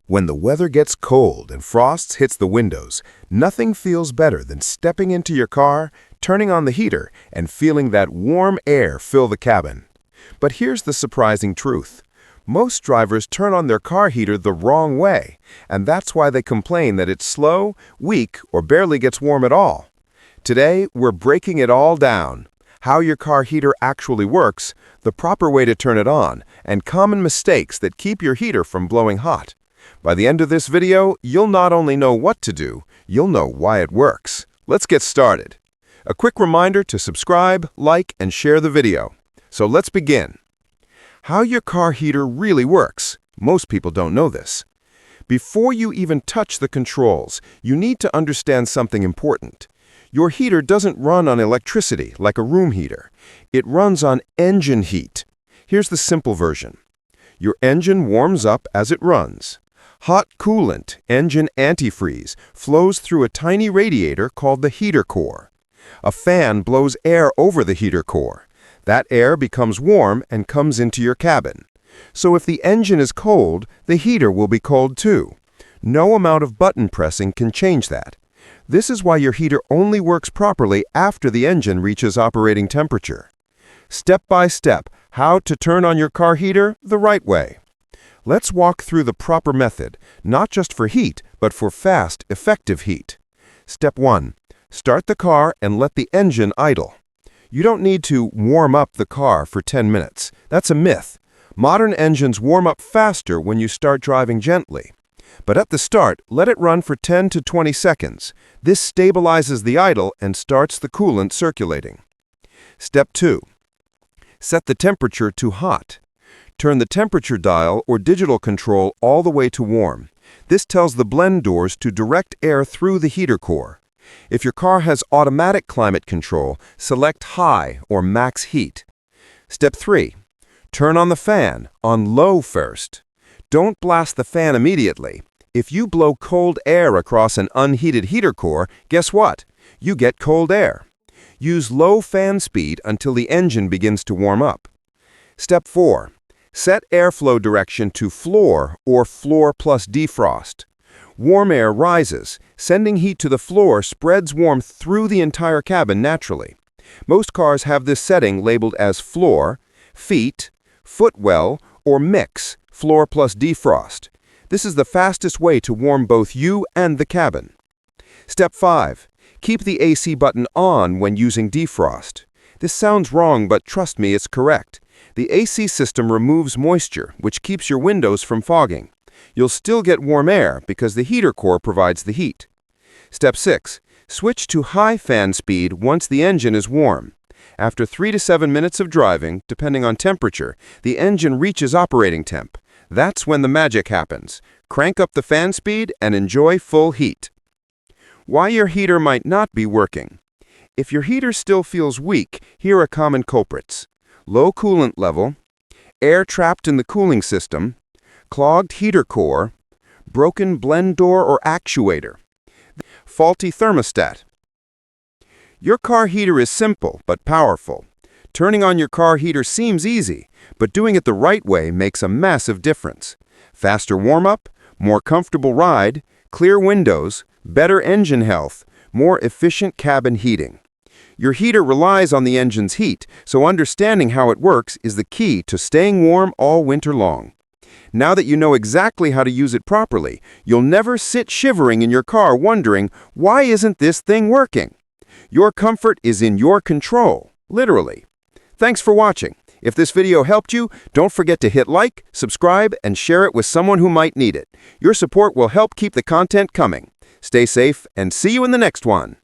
When the weather gets cold and frost hits the windows, nothing feels better than stepping into your car, turning on the heater, and feeling that warm air fill the cabin. But here's the surprising truth. Most drivers turn on their car heater the wrong way, and that's why they complain that it's slow, weak, or barely gets warm at all. Today, we're breaking it all down. How your car heater actually works, the proper way to turn it on, and common mistakes that keep your heater from blowing hot. By the end of this video, you'll not only know what to do, you'll know why it works. Let's get started. A quick reminder to subscribe, like, and share the video. So let's begin. How your car heater really works. Most people don't know this. Before you even touch the controls, you need to understand something important. Your heater doesn't run on electricity like a room heater. It runs on engine heat. Here's the simple version. Your engine warms up as it runs. Hot coolant, engine antifreeze, flows through a tiny radiator called the heater core. A fan blows air over the heater core. That air becomes warm and comes into your cabin. So if the engine is cold, the heater will be cold too. No amount of button pressing can change that. This is why your heater only works properly after the engine reaches operating temperature. Step by step, how to turn on your car heater the right way. Let's walk through the proper method, not just for heat, but for fast, effective heat. Step 1. Start the car and let the engine idle. You don't need to warm up the car for 10 minutes. That's a myth. Modern engines warm up faster when you start driving gently. But at the start, let it run for 10 to 20 seconds. This stabilizes the idle and starts the coolant circulating. Step 2. Set the temperature to hot. Turn the temperature dial or digital control all the way to warm. This tells the blend doors to direct air through the heater core. If your car has automatic climate control, select high or max heat. Step 3. Turn on the fan on low first. Don't blast the fan immediately. If you blow cold air across an unheated heater core, guess what? You get cold air. Use low fan speed until the engine begins to warm up. Step 4. Set airflow direction to floor or floor plus defrost. Warm air rises. Sending heat to the floor spreads warmth through the entire cabin naturally. Most cars have this setting labeled as floor, feet, footwell, or mix, floor plus defrost. This is the fastest way to warm both you and the cabin. Step 5. Keep the AC button on when using defrost. This sounds wrong, but trust me, it's correct. The AC system removes moisture, which keeps your windows from fogging. You'll still get warm air because the heater core provides the heat. Step 6. Switch to high fan speed once the engine is warm. After 3 to 7 minutes of driving, depending on temperature, the engine reaches operating temp. That's when the magic happens. Crank up the fan speed and enjoy full heat. Why your heater might not be working. If your heater still feels weak, here are common culprits. Low coolant level, air trapped in the cooling system, clogged heater core, broken blend door or actuator, faulty thermostat. Your car heater is simple but powerful. Turning on your car heater seems easy, but doing it the right way makes a massive difference. Faster warm-up, more comfortable ride, clear windows, better engine health, more efficient cabin heating. Your heater relies on the engine's heat, so understanding how it works is the key to staying warm all winter long. Now that you know exactly how to use it properly, you'll never sit shivering in your car wondering, why isn't this thing working? Your comfort is in your control, literally. Thanks for watching. If this video helped you, don't forget to hit like, subscribe, and share it with someone who might need it. Your support will help keep the content coming. Stay safe and see you in the next one.